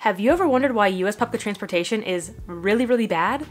Have you ever wondered why US public transportation is really bad?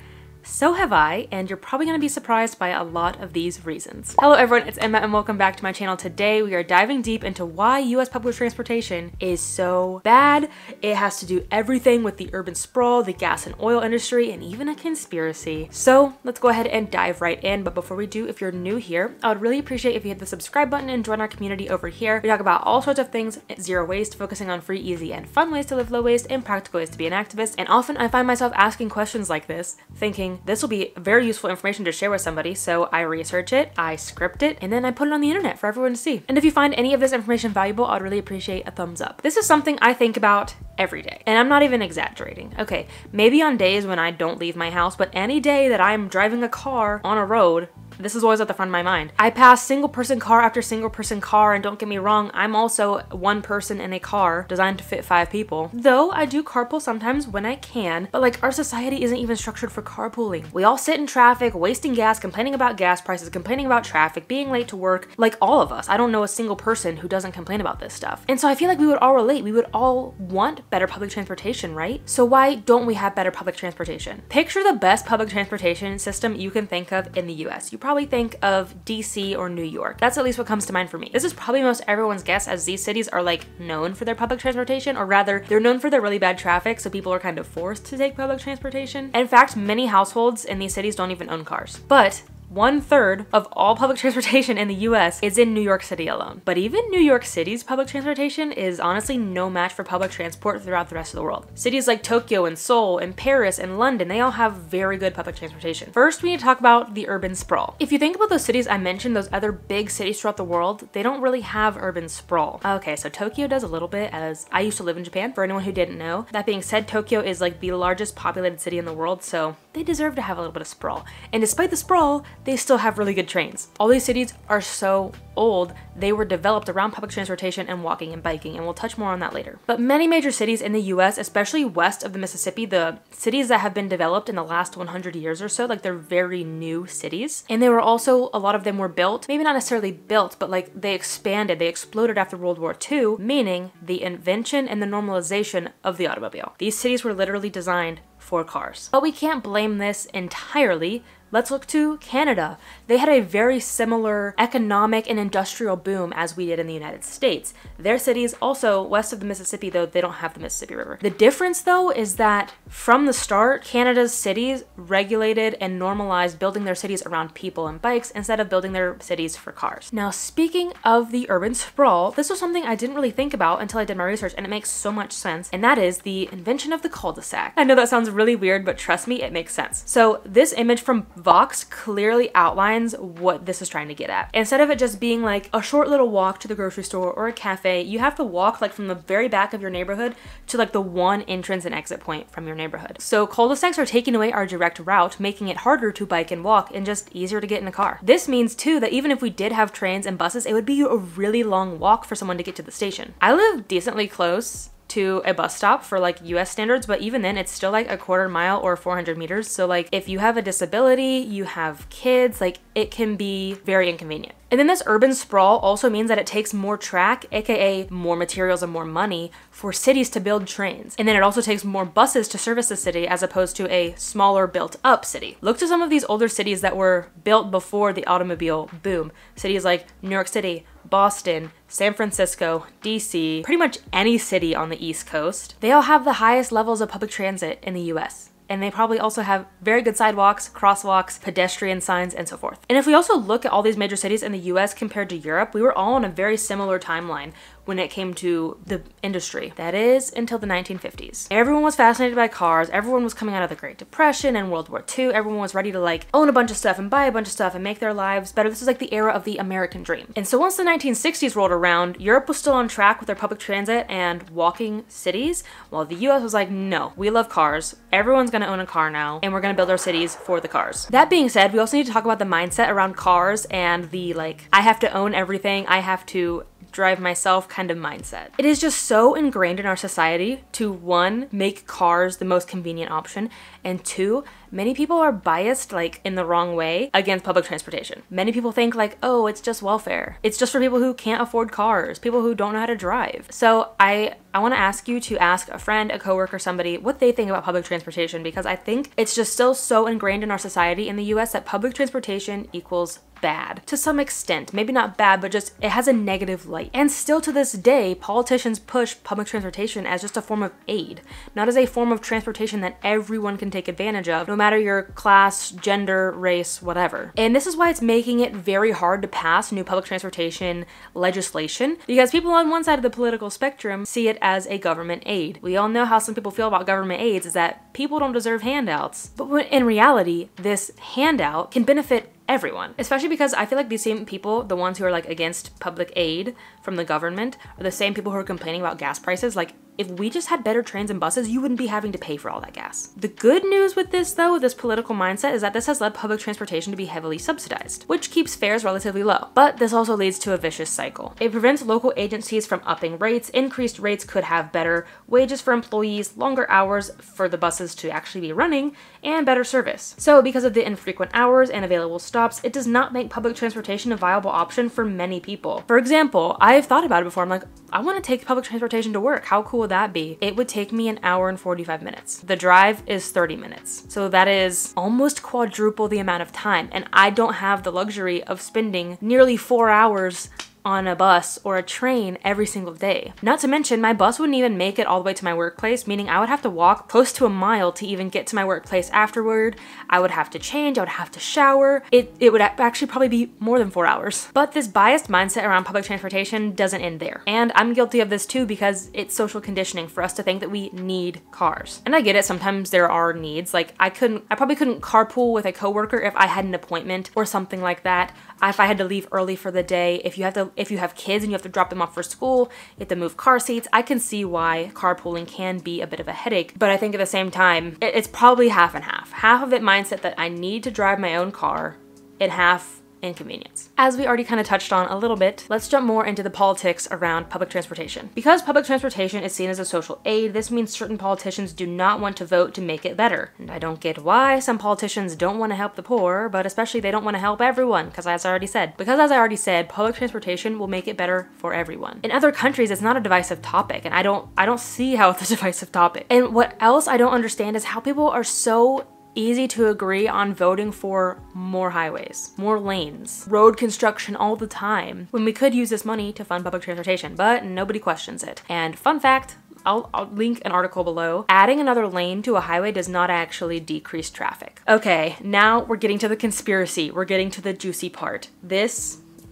So have I, and you're probably gonna be surprised by a lot of these reasons. Hello everyone, it's Emma and welcome back to my channel. Today we are diving deep into why US public transportation is so bad. It has to do everything with the urban sprawl, the gas and oil industry, and even a conspiracy. So let's go ahead and dive right in. But before we do, if you're new here, I would really appreciate if you hit the subscribe button and join our community over here. We talk about all sorts of things, zero waste, focusing on free, easy, and fun ways to live low waste and practical ways to be an activist. And often I find myself asking questions like this, thinking, this will be very useful information to share with somebody, so I research it, I script it, and then I put it on the internet for everyone to see. And if you find any of this information valuable, I'd really appreciate a thumbs up. This is something I think about every day, and I'm not even exaggerating. Okay, maybe on days when I don't leave my house, but any day that I'm driving a car on a road, this is always at the front of my mind. I pass single person car after single person car, and don't get me wrong, I'm also one person in a car designed to fit 5 people. Though I do carpool sometimes when I can, but like our society isn't even structured for carpooling. We all sit in traffic, wasting gas, complaining about gas prices, complaining about traffic, being late to work, like all of us. I don't know a single person who doesn't complain about this stuff. And so I feel like we would all relate. We would all want better public transportation, right? So why don't we have better public transportation? Picture the best public transportation system you can think of in the US. You probably think of DC or New York. That's at least what comes to mind for me. This is probably most everyone's guess, as these cities are like known for their public transportation, or rather they're known for their really bad traffic, so people are kind of forced to take public transportation. In fact, many households in these cities don't even own cars. But 1/3 of all public transportation in the US is in New York City alone. But even New York City's public transportation is honestly no match for public transport throughout the rest of the world. Cities like Tokyo and Seoul and Paris and London, they all have very good public transportation. First, we need to talk about the urban sprawl. If you think about those cities I mentioned, those other big cities throughout the world, they don't really have urban sprawl. Okay, so Tokyo does a little bit, as I used to live in Japan, for anyone who didn't know. That being said, Tokyo is like the largest populated city in the world, so they deserve to have a little bit of sprawl. And despite the sprawl, they still have really good trains. All these cities are so old, they were developed around public transportation and walking and biking, and we'll touch more on that later. But many major cities in the US, especially west of the Mississippi, the cities that have been developed in the last 100 years or so, like they're very new cities. And they were also, a lot of them were built, maybe not necessarily built, but like they expanded, they exploded after World War II, meaning the invention and the normalization of the automobile. These cities were literally designed for cars. But we can't blame this entirely. Let's look to Canada. They had a very similar economic and industrial boom as we did in the United States. Their cities also west of the Mississippi, though they don't have the Mississippi River. The difference though is that from the start, Canada's cities regulated and normalized building their cities around people and bikes instead of building their cities for cars. Now, speaking of the urban sprawl, this was something I didn't really think about until I did my research, and it makes so much sense, and that is the invention of the cul-de-sac. I know that sounds really weird, but trust me, it makes sense. So this image from Vox clearly outlines what this is trying to get at. Instead of it just being like a short little walk to the grocery store or a cafe, you have to walk like from the very back of your neighborhood to like the one entrance and exit point from your neighborhood. So cul-de-sacs are taking away our direct route, making it harder to bike and walk and just easier to get in a car. This means too that even if we did have trains and buses, it would be a really long walk for someone to get to the station. I live decently close to a bus stop for like US standards, but even then it's still like a quarter mile or 400 meters. So like if you have a disability, you have kids, like it can be very inconvenient. And then this urban sprawl also means that it takes more track, aka more materials and more money, for cities to build trains. And then it also takes more buses to service the city as opposed to a smaller built up city. Look to some of these older cities that were built before the automobile boom. Cities like New York City, Boston, San Francisco, DC, pretty much any city on the East Coast. They all have the highest levels of public transit in the US. And they probably also have very good sidewalks, crosswalks, pedestrian signs, and so forth. And if we also look at all these major cities in the US compared to Europe, we were all on a very similar timeline when it came to the industry. That is, until the 1950s. Everyone was fascinated by cars, everyone was coming out of the Great Depression and World War II, everyone was ready to like own a bunch of stuff and buy a bunch of stuff and make their lives better. This is like the era of the American dream. And so once the 1960s rolled around, Europe was still on track with their public transit and walking cities, while the US was like, no, we love cars, everyone's gonna own a car now, and we're gonna build our cities for the cars. That being said, we also need to talk about the mindset around cars and the like, I have to own everything, I have to drive myself kind of mindset. It is just so ingrained in our society to, one, make cars the most convenient option, and two, many people are biased, like in the wrong way, against public transportation. Many people think like, oh, it's just welfare. It's just for people who can't afford cars, people who don't know how to drive. So I want to ask you to ask a friend, a coworker, somebody, what they think about public transportation, because I think it's just still so ingrained in our society in the US that public transportation equals bad to some extent. Maybe not bad, but just it has a negative light. And still to this day, politicians push public transportation as just a form of aid, not as a form of transportation that everyone can take advantage of, no matter your class, gender, race, whatever. And this is why it's making it very hard to pass new public transportation legislation, because people on one side of the political spectrum see it as a government aid. We all know how some people feel about government aids, is that people don't deserve handouts. But when in reality, this handout can benefit everyone, especially because I feel like these same people, the ones who are like against public aid from the government, are the same people who are complaining about gas prices. Like, if we just had better trains and buses, you wouldn't be having to pay for all that gas. The good news with this though, this political mindset, is that this has led public transportation to be heavily subsidized, which keeps fares relatively low. But this also leads to a vicious cycle. It prevents local agencies from upping rates. Increased rates could have better wages for employees, longer hours for the buses to actually be running, and better service. So because of the infrequent hours and available stops, it does not make public transportation a viable option for many people. For example, I've thought about it before. I'm like, I want to take public transportation to work. How cool would that be? It would take me an hour and 45 minutes. The drive is 30 minutes. So that is almost quadruple the amount of time. And I don't have the luxury of spending nearly 4 hours on a bus or a train every single day. Not to mention, my bus wouldn't even make it all the way to my workplace, meaning I would have to walk close to a mile to even get to my workplace afterward. I would have to change, I would have to shower. It would actually probably be more than 4 hours. But this biased mindset around public transportation doesn't end there. And I'm guilty of this too, because it's social conditioning for us to think that we need cars. And I get it, sometimes there are needs. Like I probably couldn't carpool with a coworker if I had an appointment or something like that. If I had to leave early for the day, if you have kids and you have to drop them off for school, you have to move car seats, I can see why carpooling can be a bit of a headache. But I think at the same time, it's probably half and half. Half of it mindset that I need to drive my own car, and half inconvenience. As we already kind of touched on a little bit, let's jump more into the politics around public transportation. Because public transportation is seen as a social aid, this means certain politicians do not want to vote to make it better. And I don't get why some politicians don't want to help the poor, but especially they don't want to help everyone, because as I already said, public transportation will make it better for everyone. In other countries, it's not a divisive topic, and I don't see how it's a divisive topic. And what else I don't understand is how people are so easy to agree on voting for more highways, more lanes, road construction all the time, when we could use this money to fund public transportation, but nobody questions it. And fun fact, I'll link an article below. Adding another lane to a highway does not actually decrease traffic. Okay, now we're getting to the conspiracy. We're getting to the juicy part.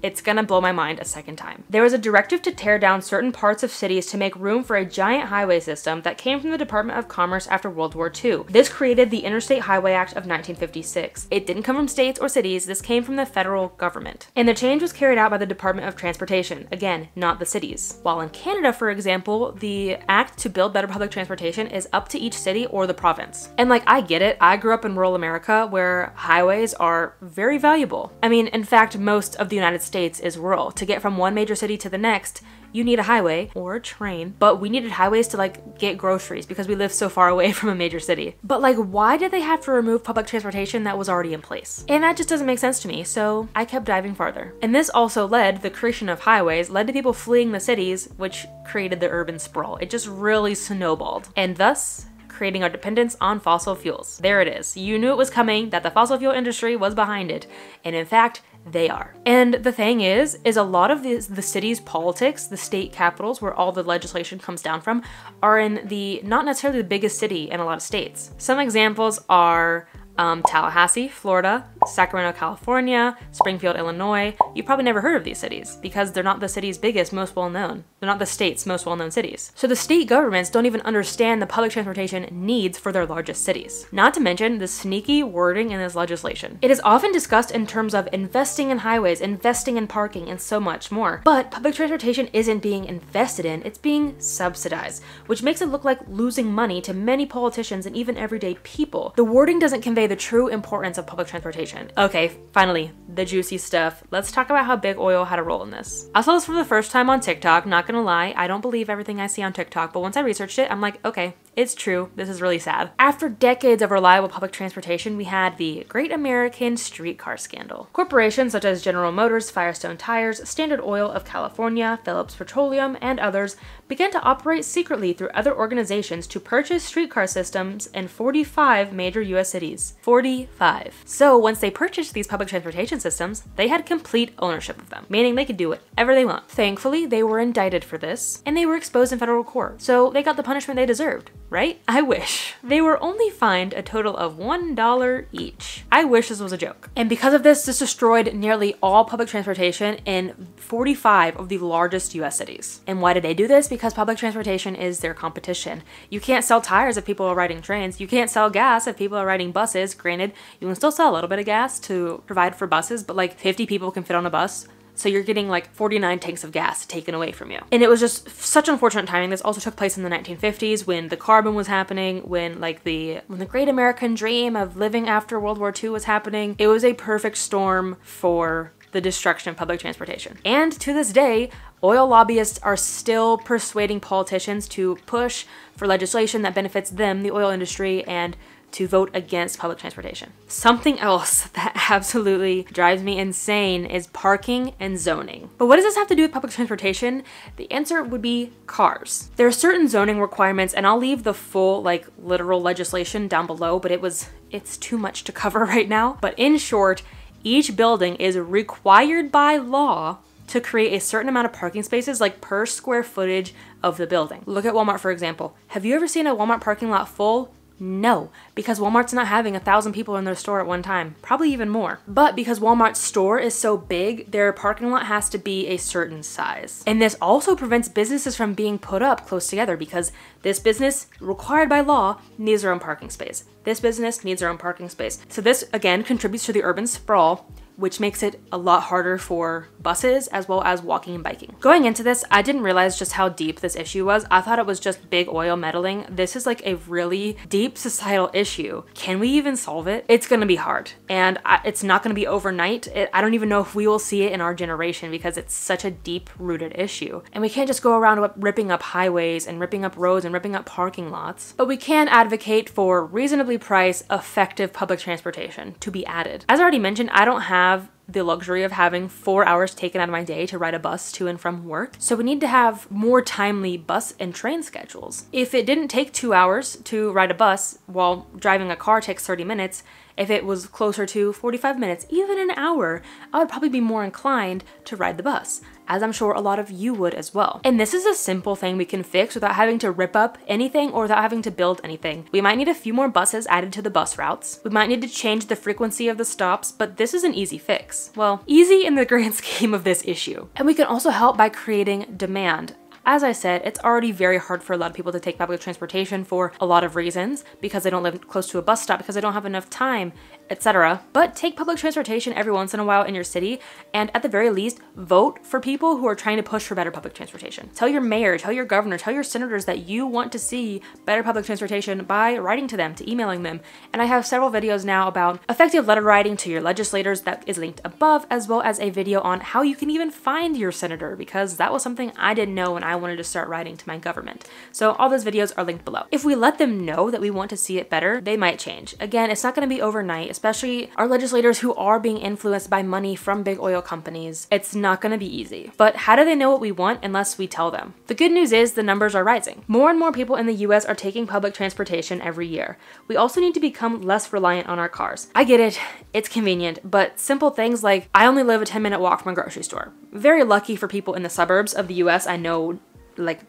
It's gonna blow my mind a second time. There was a directive to tear down certain parts of cities to make room for a giant highway system that came from the Department of Commerce after World War II. This created the Interstate Highway Act of 1956. It didn't come from states or cities, this came from the federal government. And the change was carried out by the Department of Transportation, again, not the cities. While in Canada, for example, the act to build better public transportation is up to each city or the province. And like, I get it, I grew up in rural America where highways are very valuable. I mean, in fact, most of the United States is rural. To get from one major city to the next, you need a highway or a train, but we needed highways to like get groceries because we live so far away from a major city. But like, why did they have to remove public transportation that was already in place? And that just doesn't make sense to me, so I kept diving farther. And this also the creation of highways led to people fleeing the cities, which created the urban sprawl. It just really snowballed, and thus creating our dependence on fossil fuels. There it is. You knew it was coming, that the fossil fuel industry was behind it, and in fact, they are. And the thing is a lot of the city's politics, the state capitals where all the legislation comes down from, are in not necessarily the biggest city in a lot of states. Some examples are Tallahassee, Florida, Sacramento, California, Springfield, Illinois. You've probably never heard of these cities because they're not the city's biggest, most well-known. They're not the state's most well-known cities. So the state governments don't even understand the public transportation needs for their largest cities. Not to mention the sneaky wording in this legislation. It is often discussed in terms of investing in highways, investing in parking, and so much more. But public transportation isn't being invested in, it's being subsidized, which makes it look like losing money to many politicians and even everyday people. The wording doesn't convey the true importance of public transportation. Okay, finally, the juicy stuff. Let's talk about how big oil had a role in this. I saw this for the first time on TikTok, not gonna lie, I don't believe everything I see on TikTok, but once I researched it, I'm like, okay, It's true. This is really sad. After decades of reliable public transportation, we had the Great American Streetcar Scandal. Corporations such as General Motors, Firestone Tires, Standard Oil of California, Phillips Petroleum, and others began to operate secretly through other organizations to purchase streetcar systems in 45 major US cities. 45. So once they purchased these public transportation systems, they had complete ownership of them, meaning they could do whatever they want. Thankfully, they were indicted for this, and they were exposed in federal court, so they got the punishment they deserved, right? I wish. They were only fined a total of $1 each. I wish this was a joke. And because of this destroyed nearly all public transportation in 45 of the largest US cities. And why did they do this? Because public transportation is their competition. You can't sell tires if people are riding trains. You can't sell gas if people are riding buses. Granted, you can still sell a little bit of gas to provide for buses, but like 50 people can fit on a bus. So you're getting like 49 tanks of gas taken away from you. And it was just such unfortunate timing. This also took place in the 1950s when the carbon was happening, when the Great American Dream of living after World War II was happening. It was a perfect storm for the destruction of public transportation. And to this day, oil lobbyists are still persuading politicians to push for legislation that benefits them, the oil industry, and to vote against public transportation. Something else that absolutely drives me insane is parking and zoning. But what does this have to do with public transportation? The answer would be cars. There are certain zoning requirements, and I'll leave the full literal legislation down below, but it's too much to cover right now. But in short, each building is required by law to create a certain amount of parking spaces, like per square footage of the building. Look at Walmart, for example. Have you ever seen a Walmart parking lot full? No, because Walmart's not having 1,000 people in their store at one time, probably even more. But because Walmart's store is so big, their parking lot has to be a certain size. And this also prevents businesses from being put up close together because this business, required by law, needs their own parking space. This business needs their own parking space. So this, again, contributes to the urban sprawl, which makes it a lot harder for buses as well as walking and biking. Going into this, I didn't realize just how deep this issue was. I thought it was just big oil meddling. This is like a really deep societal issue. Can we even solve it? It's gonna be hard, and it's not gonna be overnight. I don't even know if we will see it in our generation because it's such a deep-rooted issue. And we can't just go around ripping up highways and ripping up roads and ripping up parking lots. But we can advocate for reasonably priced, effective public transportation to be added. As I already mentioned, I don't have the luxury of having 4 hours taken out of my day to ride a bus to and from work. So we need to have more timely bus and train schedules. If it didn't take 2 hours to ride a bus while driving a car takes 30 minutes, if it was closer to 45 minutes, even an hour, I would probably be more inclined to ride the bus, as I'm sure a lot of you would as well. And this is a simple thing we can fix without having to rip up anything or without having to build anything. We might need a few more buses added to the bus routes. We might need to change the frequency of the stops, but this is an easy fix. Well, easy in the grand scheme of this issue. And we can also help by creating demand. As I said, it's already very hard for a lot of people to take public transportation for a lot of reasons, because they don't live close to a bus stop, because they don't have enough time, etc. But take public transportation every once in a while in your city, and at the very least, vote for people who are trying to push for better public transportation. Tell your mayor, tell your governor, tell your senators that you want to see better public transportation by writing to them, to emailing them. And I have several videos now about effective letter writing to your legislators that is linked above, as well as a video on how you can even find your senator, because that was something I didn't know when I wanted to start writing to my government. So all those videos are linked below. If we let them know that we want to see it better, they might change. Again, it's not going to be overnight, especially our legislators who are being influenced by money from big oil companies. It's not going to be easy. But how do they know what we want unless we tell them? The good news is the numbers are rising. More and more people in the US are taking public transportation every year. We also need to become less reliant on our cars. I get it, it's convenient, but simple things like I only live a 10-minute walk from a grocery store. Very lucky for people in the suburbs of the US. I know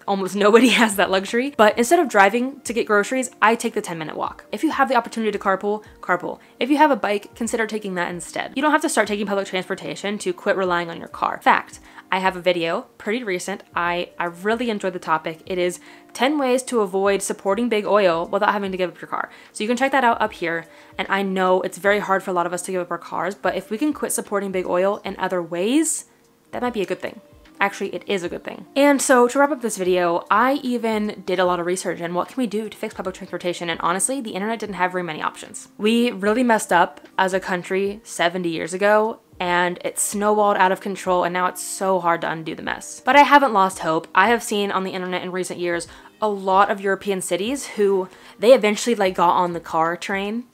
almost nobody has that luxury, but instead of driving to get groceries, I take the 10-minute walk. If you have the opportunity to carpool, carpool. If you have a bike, consider taking that instead. You don't have to start taking public transportation to quit relying on your car. Fact, I have a video, pretty recent. I really enjoyed the topic. It is 10 ways to avoid supporting big oil without having to give up your car. So you can check that out up here. And I know it's very hard for a lot of us to give up our cars, but if we can quit supporting big oil in other ways, that might be a good thing. Actually, it is a good thing. And so to wrap up this video, I even did a lot of research on what can we do to fix public transportation, and honestly, the internet didn't have very many options. We really messed up as a country 70 years ago, and it snowballed out of control, and now it's so hard to undo the mess. But I haven't lost hope. I have seen on the internet in recent years a lot of European cities who they eventually like got on the car train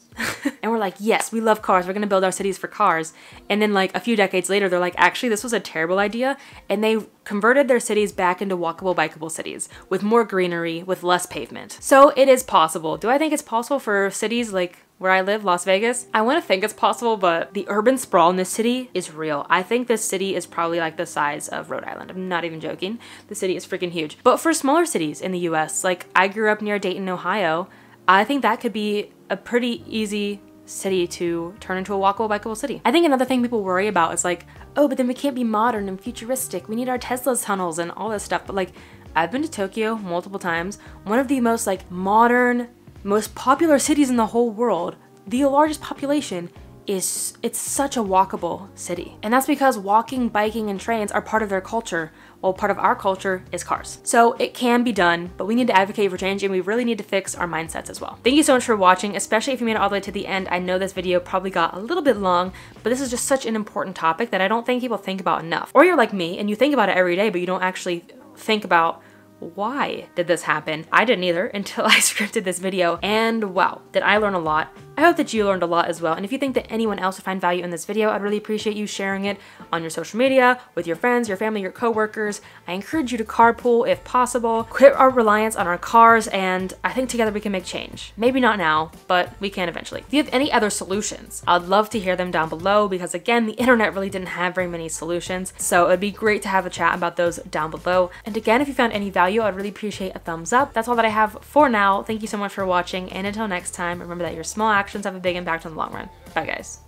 and we're like, yes, we love cars. We're going to build our cities for cars. And then like a few decades later, they're like, actually, this was a terrible idea. And they converted their cities back into walkable, bikeable cities with more greenery, with less pavement. So it is possible. Do I think it's possible for cities like where I live, Las Vegas? I want to think it's possible, but the urban sprawl in this city is real. I think this city is probably like the size of Rhode Island. I'm not even joking. The city is freaking huge. But for smaller cities in the US, like I grew up near Dayton, Ohio, I think that could be a pretty easy city to turn into a walkable, bikeable city. I think another thing people worry about is like, oh, but then we can't be modern and futuristic. We need our Tesla's tunnels and all this stuff. But like, I've been to Tokyo multiple times. One of the most like modern, most popular cities in the whole world. The largest population is, it's such a walkable city. And that's because walking, biking, and trains are part of their culture. Well, part of our culture is cars. So it can be done, but we need to advocate for change and we really need to fix our mindsets as well. Thank you so much for watching, especially if you made it all the way to the end. I know this video probably got a little bit long, but this is just such an important topic that I don't think people think about enough. Or you're like me and you think about it every day, but you don't actually think about why did this happen? I didn't either until I scripted this video, and wow, did I learn a lot. I hope that you learned a lot as well, and if you think that anyone else would find value in this video, I'd really appreciate you sharing it on your social media, with your friends, your family, your coworkers. I encourage you to carpool if possible, quit our reliance on our cars, and I think together we can make change. Maybe not now, but we can eventually. If you have any other solutions, I'd love to hear them down below, because again, the internet really didn't have very many solutions, so it'd be great to have a chat about those down below. And again, if you found any value, I'd really appreciate a thumbs up. That's all that I have for now. Thank you so much for watching, and until next time, remember that your small actions have a big impact on the long run. Bye guys.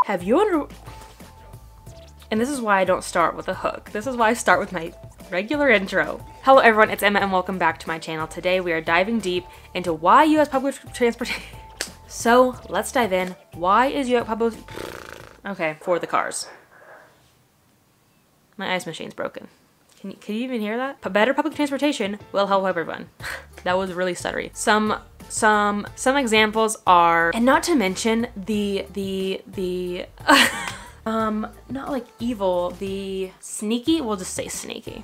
Have you and this is why I don't start with a hook. This is why I start with my regular intro. Hello everyone, it's Emma and welcome back to my channel. Today we are diving deep into why US public transportation. So let's dive in. Why is US public, okay, for the cars. My ice machine's broken. Can you even hear that? Better public transportation will help everyone. That was really stuttery. Some examples are, and not to mention not like evil, the sneaky, we'll just say sneaky.